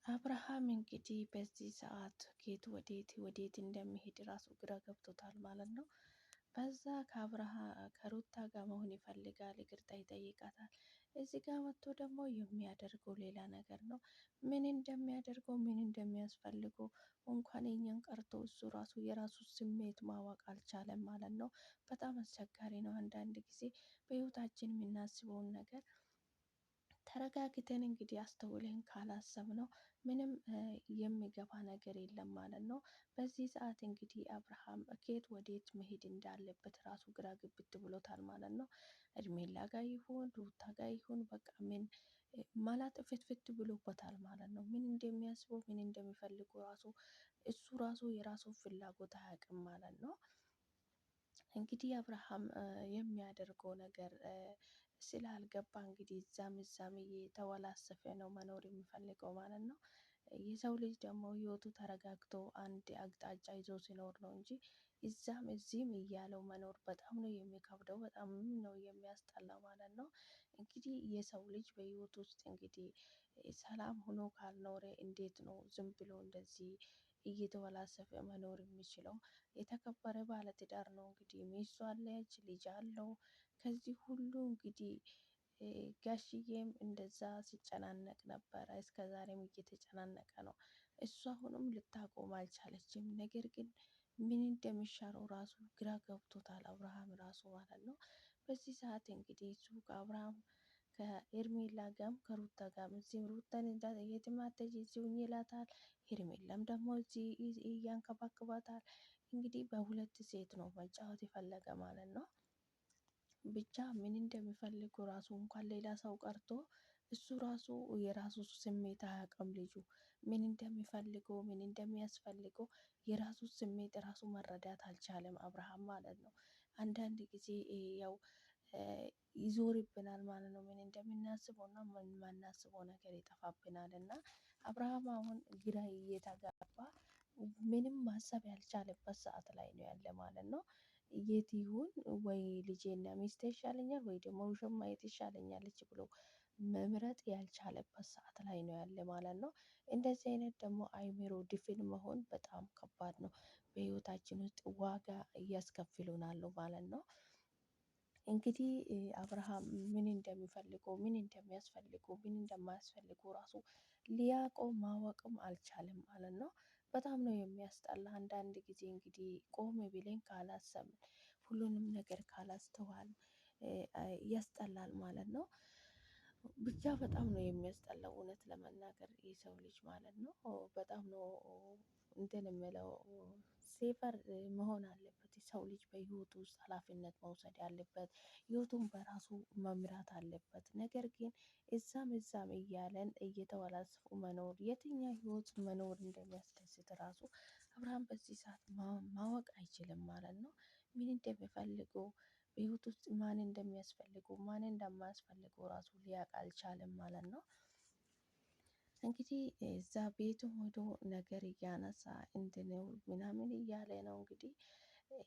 አብርሃም እንግዲህ በዚህ ሰዓት ከየት ወዴት እንደሚሄድ ራሱ ግራ ገብቶታል ማለት ነው። በዛ ከሩታ ጋር መሆን ይፈልጋል፣ ይቅርታ ይጠይቃታል። እዚህ ጋር መጥቶ ደግሞ የሚያደርገው ሌላ ነገር ነው። ምን እንደሚያደርገው ምን እንደሚያስፈልገው እንኳን የኛን ቀርቶ እሱ ራሱ የራሱ ስሜት ማወቅ አልቻለም ማለት ነው። በጣም አስቸጋሪ ነው። አንዳንድ ጊዜ በህይወታችን የምናስበውን ነገር ተረጋግተን እንግዲህ አስተውለን ካላሰብነው ምንም የሚገባ ነገር የለም ማለት ነው። በዚህ ሰዓት እንግዲህ አብርሃም ከየት ወዴት መሄድ እንዳለበት ራሱ ግራ ግብት ብሎታል ማለት ነው። ሄርሜላ ጋ ይሁን ሩታ ጋ ይሁን በቃ ምን ማለት ፍትፍት ብሎበታል ማለት ነው። ምን እንደሚያስበው ምን እንደሚፈልጉ ራሱ እሱ ራሱ የራሱ ፍላጎት አያውቅም ማለት ነው። እንግዲህ አብርሃም የሚያደርገው ነገር ስላልገባ እንግዲህ እዛም እየተወላሰፈ ነው መኖር የሚፈልገው ማለት ነው። የሰው ልጅ ደግሞ ህይወቱ ተረጋግቶ አንድ አቅጣጫ ይዞ ሲኖር ነው እንጂ እዛም እዚህም እያለው መኖር በጣም ነው የሚከብደው፣ በጣም ነው የሚያስጠላ ማለት ነው። እንግዲህ የሰው ልጅ በህይወት ውስጥ እንግዲህ ሰላም ሆኖ ካልኖረ እንዴት ነው ዝም ብሎ እንደዚህ እየተወላሰፈ መኖር የሚችለው? የተከበረ ባለትዳር ነው እንግዲህ ሚስቱ አለች፣ ልጅ አለው። ከዚህ ሁሉ እንግዲህ ጋሽዬም እንደዛ ሲጨናነቅ ነበረ፣ እስከ ዛሬም እየተጨናነቀ ነው። እሱ አሁንም ልታቆም አልቻለችም። ነገር ግን ምን እንደሚሻለው ራሱ ግራ ገብቶታል አብርሃም ራሱ ማለት ነው። በዚህ ሰዓት እንግዲህ እሱ ከአብርሃም ከኤርሜላ ጋም ከሩታ ጋም እዚህም ሩታን የትም አትሄጂ እዚሁ ሁኚ ይላታል። ሄርሜላም ደግሞ እዚህ እያንከባክባታል። እንግዲህ በሁለት ሴት ነው መጫወት የፈለገ ማለት ነው። ብቻ ምን እንደሚፈልጉ ራሱ እንኳን ሌላ ሰው ቀርቶ እሱ ራሱ የራሱ ስሜት አያውቅም ልጁ ምን እንደሚፈልገው ምን እንደሚያስፈልገው የራሱ ስሜት ራሱ መረዳት አልቻለም አብርሃም ማለት ነው። አንዳንድ ጊዜ ያው ይዞርብናል ማለት ነው። ምን እንደምናስበው እና ምን ማናስበው ነገር ይጠፋብናል። እና አብርሃም አሁን ግራ እየተጋባ ምንም ማሰብ ያልቻለበት ሰዓት ላይ ነው ያለ ማለት ነው። የት ይሁን ወይ ልጄና ሚስቴ ይሻለኛል ወይ ደግሞ ውሽም ማየት ይሻለኛለች ብሎ መምረጥ ያልቻለበት ሰዓት ላይ ነው ያለ ማለት ነው። እንደዚህ አይነት ደግሞ አይምሮ ድፍን መሆን በጣም ከባድ ነው። በህይወታችን ውስጥ ዋጋ እያስከፍሉናል ማለት ነው። እንግዲህ አብርሃም ምን እንደሚፈልገው ምን እንደሚያስፈልገው ምን እንደማያስፈልገው ራሱ ሊያውቀው ማወቅም አልቻለም ማለት ነው። በጣም ነው የሚያስጠላ። አንዳንድ ጊዜ እንግዲህ ቆም ብለን ካላሰብን ሁሉንም ነገር ካላስተዋል ያስጠላል ማለት ነው። ብቻ በጣም ነው የሚያስጠላው እውነት ለመናገር የሰው ልጅ ማለት ነው። በጣም ነው እንትን የምለው ሴፈር መሆን አለበት የሰው ልጅ በህይወቱ ውስጥ ሀላፊነት መውሰድ ያለበት ህይወቱን በራሱ መምራት አለበት። ነገር ግን እዛም እያለን እየተወላሰፉ መኖር የትኛው ህይወት መኖር እንደሚያስደስት ራሱ አብርሃም በዚህ ሰዓት ማወቅ አይችልም ማለት ነው። ምን እንደሚፈልገው በህይወት ውስጥ ማን እንደሚያስፈልገው ማን እንደማያስፈልገው ራሱ ሊያውቅ አልቻለም ማለት ነው። እንግዲህ እዛ ቤቱ ሄዶ ነገር እያነሳ እንድነው ምናምን እያለ ነው እንግዲህ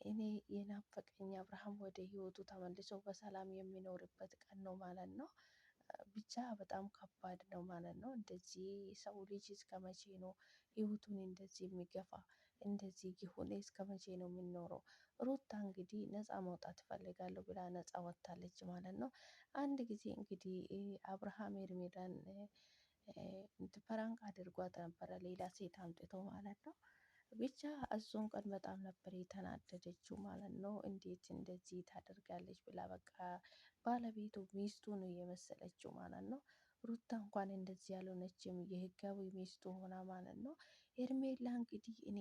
እኔ የናፈቀኝ አብርሃም ወደ ህይወቱ ተመልሶ በሰላም የሚኖርበት ቀን ነው ማለት ነው። ብቻ በጣም ከባድ ነው ማለት ነው። እንደዚህ ሰው ልጅ እስከመቼ ነው ህይወቱን እንደዚህ የሚገፋ? እንደዚህ የሆነ እስከመቼ ነው የምንኖረው? ሩታ እንግዲህ ነፃ መውጣት እፈልጋለሁ ብላ ነፃ ወጥታለች ማለት ነው። አንድ ጊዜ እንግዲህ አብርሃም ሄርሜላን ፕራንክ አድርጓት ነበረ ሌላ ሴት አምጥቶ ማለት ነው። ብቻ እሱን ቀን በጣም ነበር የተናደደችው ማለት ነው። እንዴት እንደዚህ ታደርጋለች ብላ በቃ ባለቤቱ ሚስቱ ነው የመሰለችው ማለት ነው። ሩታ እንኳን እንደዚህ ያልሆነችም የህጋዊ ሚስቱ ሆና ማለት ነው። ሄርሜላ እንግዲህ እኔ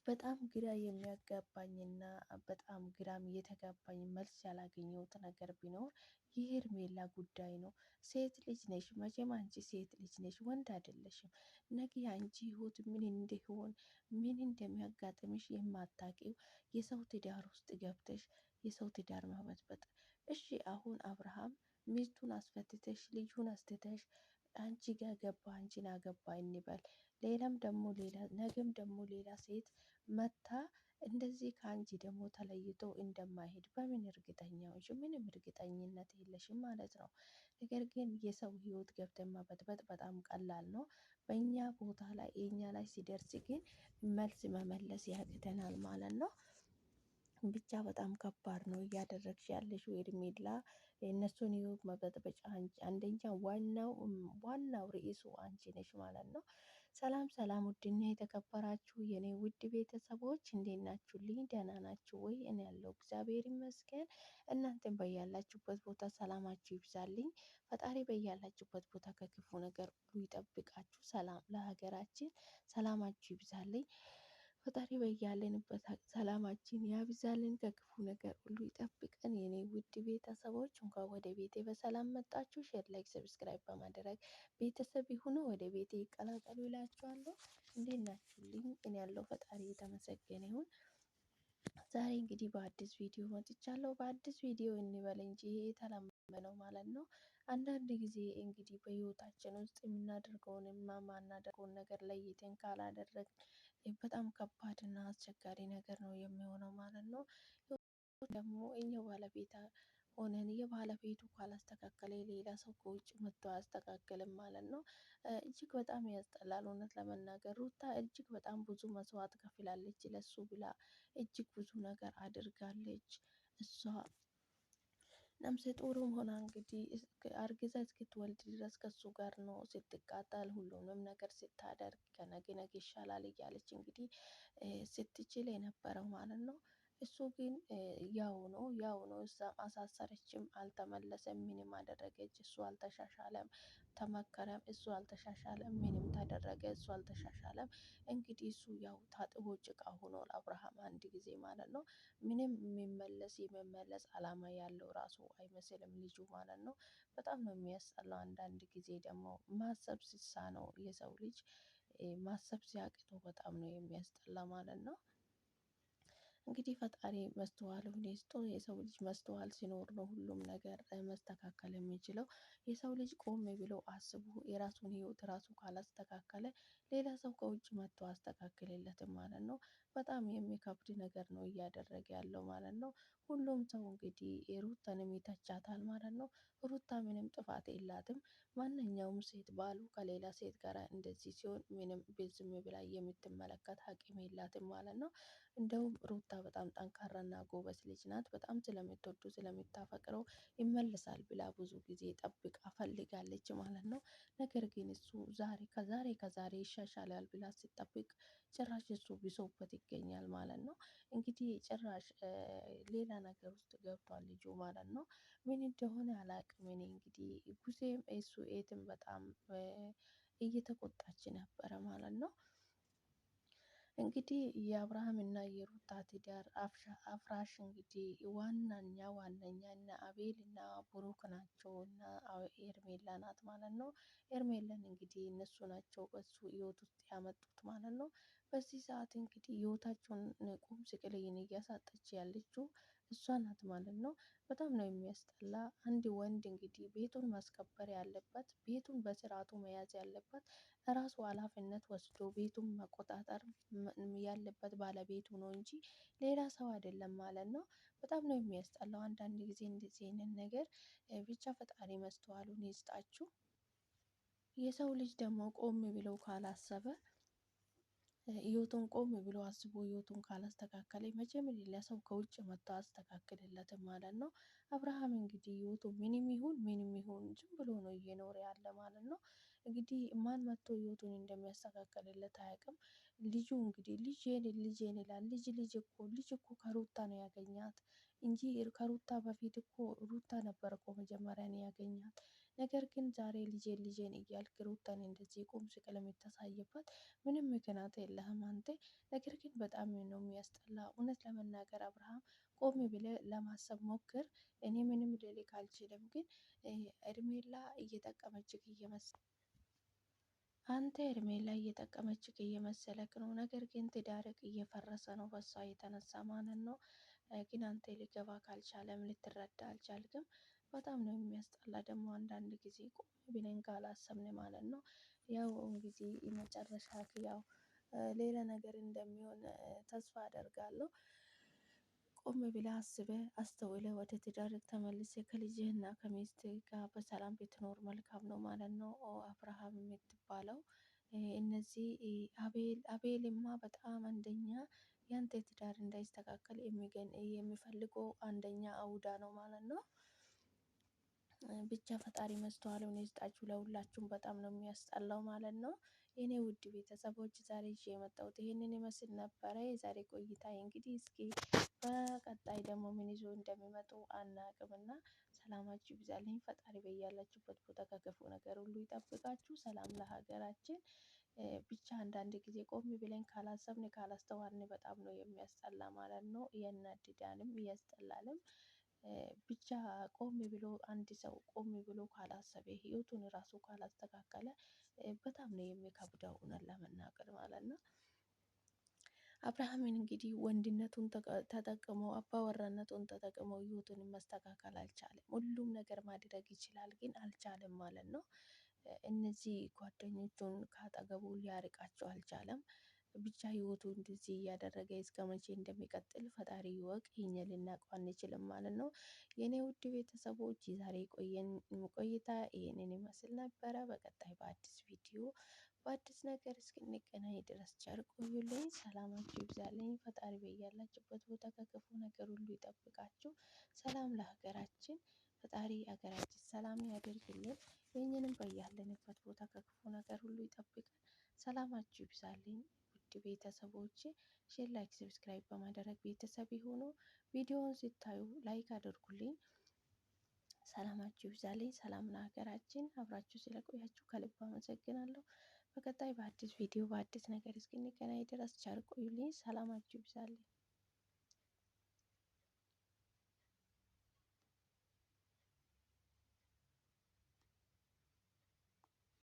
በጣም ግራ የሚያጋባኝና በጣም ግራም የተጋባኝ መልስ ያላገኘሁት ነገር ቢኖር የሄርሜላ ጉዳይ ነው። ሴት ልጅ ነሽ፣ መቼም አንቺ ሴት ልጅ ነሽ፣ ወንድ አይደለሽም። ነገ አንቺ ህይወት ምን እንደሆን ምን እንደሚያጋጥምሽ የማታውቂው የሰው ትዳር ውስጥ ገብተሽ የሰው ትዳር መበጥበጥ። እሺ አሁን አብርሃም ሚስቱን አስፈትተሽ ልጁን አስትተሽ አንቺ ጋር ገባ አንቺን አገባ እንበል። ሌላም ደግሞ ሌላ ነገም ደግሞ ሌላ ሴት መታ እንደዚህ ከአንቺ ደግሞ ተለይቶ እንደማይሄድ በምን እርግጠኛ ሆንሽ? ምንም እርግጠኝነት የለሽም ማለት ነው። ነገር ግን የሰው ህይወት ገብተን መበጥበጥ በጣም ቀላል ነው። በእኛ ቦታ ላይ የኛ ላይ ሲደርስ ግን መልስ መመለስ ያቅተናል ማለት ነው። ብቻ በጣም ከባድ ነው እያደረግሽ ያለሽው ሄርሜላ። የእነሱን ህይወት መበጥበጫ አንደኛ ዋናው ርዕሱ አንቺ ነሽ ማለት ነው። ሰላም ሰላም፣ ውድና የተከበራችሁ የኔ ውድ ቤተሰቦች እንዴት ናችሁልኝ? ደህና ናችሁ ወይ? እኔ ያለው እግዚአብሔር ይመስገን። እናንተም በያላችሁበት ቦታ ሰላማችሁ ይብዛልኝ። ፈጣሪ በያላችሁበት ቦታ ከክፉ ነገር ሁሉ ይጠብቃችሁ። ሰላም ለሀገራችን፣ ሰላማችሁ ይብዛልኝ። ፈጣሪ በያለንበት ሰላማችን ያብዛልን፣ ከክፉ ነገር ሁሉ ይጠብቀን። የኔ ውድ ቤተሰቦች እንኳን ወደ ቤቴ በሰላም መጣችሁ። ሼር፣ ላይክ፣ ሰብስክራይብ በማድረግ ቤተሰብ ይሁኑ፣ ወደ ቤቴ ይቀላቀሉ ይላችኋለሁ። እንዴት ናችሁልኝ? እኔ ያለው ፈጣሪ የተመሰገነ ይሁን። ዛሬ እንግዲህ በአዲስ ቪዲዮ መጥቻለሁ። በአዲስ ቪዲዮ እንበል እንጂ ይሄ የተለመደ ነው ማለት ነው። አንዳንድ ጊዜ እንግዲህ በህይወታችን ውስጥ የምናደርገውን እና ማናደርገውን ነገር ለይተን ካላደረግን በጣም ከባድ እና አስቸጋሪ ነገር ነው የሚሆነው ማለት ነው። ደግሞ እኛው ባለቤት ሆነን የባለቤቱ ካላስተካከለ ሌላ ሰው ከውጭ መጥቶ አያስተካክልም ማለት ነው። እጅግ በጣም ያስጠላል። እውነት ለመናገር ሩታ እጅግ በጣም ብዙ መስዋዕት ከፍላለች ለሱ ብላ እጅግ ብዙ ነገር አድርጋለች። እሷ ነፍሰ ጡርም ሆና እንግዲህ አርግዛ እስክትወልድ ድረስ ከሱ ጋር ነው ስትቃጠል፣ ሁሉንም ነገር ስታደርግ ከነገ ነገ ይሻላል እያለች እንግዲህ ስትችል የነበረው ማለት ነው። እሱ ግን ያው ነው። እሷም አሳሰረችም፣ አልተመለሰም። ምንም አደረገች፣ እሱ አልተሻሻለም። ተመከረም፣ እሱ አልተሻሻለም። ምንም ተደረገ፣ እሱ አልተሻሻለም። እንግዲህ እሱ ያው ታጥቦ ጭቃ ሆኖ አብርሃም አንድ ጊዜ ማለት ነው። ምንም የሚመለስ አላማ ያለው ራሱ አይመስልም ልጁ ማለት ነው። በጣም ነው የሚያስጠላው። አንዳንድ ጊዜ ደግሞ ማሰብ ሲሳነው የሰው ልጅ ማሰብ ሲያቅተው በጣም ነው የሚያስጠላ ማለት ነው። እንግዲህ ፈጣሪ መስተዋሉን ይስጦ። የሰው ልጅ መስተዋል ሲኖር ነው ሁሉም ነገር መስተካከል የሚችለው። የሰው ልጅ ቆም ብሎ አስቦ የራሱን ህይወት ራሱ ካላስተካከለ ሌላ ሰው ከውጭ መጥቶ አስተካክልለትም ማለት ነው። በጣም የሚከብድ ነገር ነው እያደረገ ያለው ማለት ነው። ሁሉም ሰው እንግዲህ ሩታንም ይተቻታል ማለት ነው። ሩታ ምንም ጥፋት የላትም። ማንኛውም ሴት ባሉ ከሌላ ሴት ጋር እንደዚህ ሲሆን ምንም ዝም ብላ የምትመለከት አቅም የላትም ማለት ነው። እንደውም ሩታ በጣም ጠንካራና ጎበዝ ልጅ ናት። በጣም ስለምትወዱ ስለምታፈቅረው ይመልሳል ብላ ብዙ ጊዜ ጠብቃ ፈልጋለች ማለት ነው። ነገር ግን እሱ ከዛሬ ይሻሻላል ብላ ስትጠብቅ ጭራሽ እሱ ብሶበት ይገኛል ማለት ነው። እንግዲህ ጭራሽ ሌላ ነገር ውስጥ ገብቷል ልጁ ማለት ነው። ምን እንደሆነ አላቅም። እኔ እንግዲህ ጉዜም እሱ ኤትም በጣም እየተቆጣች ነበረ ማለት ነው። እንግዲህ የአብርሃም እና የሩታ ትዳር አፍራሽ እንግዲህ ዋነኛ እና አቤል እና ብሩክ ናቸው እና ኤርሜላ ናት ማለት ነው። ኤርሜላን እንግዲህ እነሱ ናቸው በሱ ህይወት ውስጥ ያመጡት ማለት ነው። በዚህ ሰዓት እንግዲህ ህይወታቸውን ቁም ስቅልን እያሳጠች ያለችው እሷ ናት ማለት ነው። በጣም ነው የሚያስጠላ። አንድ ወንድ እንግዲህ ቤቱን ማስከበር ያለበት፣ ቤቱን በስርዓቱ መያዝ ያለበት ራሱ ኃላፊነት ወስዶ ቤቱን መቆጣጠር ያለበት ባለቤቱ ነው እንጂ ሌላ ሰው አይደለም ማለት ነው። በጣም ነው የሚያስጠላው። አንዳንድ ጊዜ እንደዚህ አይነት ነገር ብቻ ፈጣሪ መስተዋሉን ይስጣችሁ። የሰው ልጅ ደግሞ ቆም ብለው ካላሰበ ህይወቱን ቆም ብሎ አስቦ ህይወቱን ካላስተካከለ መቼም ለሰው ከውጭ መጥቶ አስተካክልለትም ማለት ነው። አብርሃም እንግዲህ ህይወቱ ምንም ይሁን ዝም ብሎ ነው እየኖረ ያለ ማለት ነው። እንግዲህ ማን መጥቶ ህይወቱን እንደሚያስተካክልለት አያውቅም። ልጁ እንግዲህ ልጄን ይላል። ልጅ እኮ ከሩታ ነው ያገኛት እንጂ ከሩታ በፊት እኮ ሩታ ነበር እኮ መጀመሪያ ነው ያገኛት። ነገር ግን ዛሬ ልጄን እያልክ ሩታን እንደዚህ ቁም ስቅል የምታሳይበት ምንም ምክንያት የለህም አንተ። ነገር ግን በጣም ነው የሚያስጠላ። እውነት ለመናገር አብርሃም ቆም ብለህ ለማሰብ ሞክር። እኔ ምንም ልልህ አልችልም፣ ግን ሄርሜላ እየጠቀመችክ እየመሰለክ ነው። ነገር ግን ትዳርክ እየፈረሰ ነው በሷ የተነሳ ማለት ነው። ግን አንተ ሊገባ ካልቻለም ልትረዳ አልቻልክም። በጣም ነው የሚያስጠላ። ደግሞ አንዳንድ ጊዜ ቆም ብለን ካላሰብን ማለት ነው ያው እንግዲህ መጨረሻ ያው ሌላ ነገር እንደሚሆን ተስፋ አደርጋለሁ። ቆም ብለህ አስበህ አስተውለህ ወደ ትዳር ተመልሰህ ከልጅህና ከሚስትህ ጋር በሰላም ብትኖር መልካም ነው ማለት ነው። አብርሃም የምትባለው እነዚህ አቤልማ በጣም አንደኛ ያንተ ትዳር እንዳይስተካከል የሚፈልገው አንደኛ አውዳ ነው ማለት ነው። ብቻ ፈጣሪ መስተዋሉን ይስጣችሁ ለሁላችሁም። በጣም ነው የሚያስጠላው ማለት ነው። የኔ ውድ ቤተሰቦች ዛሬ ይዤ የመጣሁት ይሄንን ይመስል ነበረ የዛሬ ቆይታ። እንግዲህ እስኪ በቀጣይ ደግሞ ምን ይዞ እንደሚመጡ አናቅምና ሰላማችሁ ይብዛልኝ። ፈጣሪ በያላችሁበት ቦታ ከክፉ ነገር ሁሉ ይጠብቃችሁ። ሰላም ለሀገራችን። ብቻ አንዳንድ ጊዜ ቆም ብለን ካላሰብን ካላስተዋልን በጣም ነው የሚያስጠላ ማለት ነው። ያናድዳልም ያስጠላልም። ብቻ ቆም ብሎ አንድ ሰው ቆም ብሎ ካላሰበ ህይወቱን ራሱ ካላስተካከለ በጣም ነው የሚከብደው እውነት ለመናገር ማለት ነው። አብርሃምን እንግዲህ ወንድነቱን ተጠቅሞ አባወራነቱን ተጠቅሞ ህይወቱን መስተካከል አልቻለም። ሁሉም ነገር ማድረግ ይችላል ግን አልቻለም ማለት ነው። እነዚህ ጓደኞቹን ካጠገቡ ሊያርቃቸው አልቻለም። ብቻ ህይወቱ እንደዚህ እያደረገ እስከ መቼ እንደሚቀጥል ፈጣሪ ይወቅ። እኛ ልናውቀው አንችልም ማለት ነው። የኔ ውድ ቤተሰቦች የዛሬ ቆየን ቆይታ ይሄንን ይመስል ነበረ። በቀጣይ በአዲስ ቪዲዮ በአዲስ ነገር እስክንገናኝ ድረስ ቸር ቆዩልኝ። ሰላማችሁ ይብዛልኝ። ፈጣሪ በያላችሁበት ቦታ ከክፉ ነገር ሁሉ ይጠብቃችሁ። ሰላም ለሀገራችን። ፈጣሪ ሀገራችን ሰላም ያደርግልን። የእኛንም በያለንበት ቦታ ከክፉ ነገር ሁሉ ይጠብቃል። ሰላማችሁ ይብዛልኝ። ውድ ቤተሰቦቼ ሼር፣ ላይክ፣ ሰብስክራይብ በማድረግ ቤተሰብ የሆኑ ቪዲዮውን ሲታዩ ላይክ አድርጉልኝ። ሰላማችሁ ይብዛልኝ። ሰላም ለሀገራችን። አብራችሁ ስለቆያችሁ ከልብ አመሰግናለሁ። በቀጣይ በአዲስ ቪዲዮ በአዲስ ነገር እስክንገናኝ ድረስ ቸር ቆዩልኝ። ሰላማችሁ ይብዛልኝ።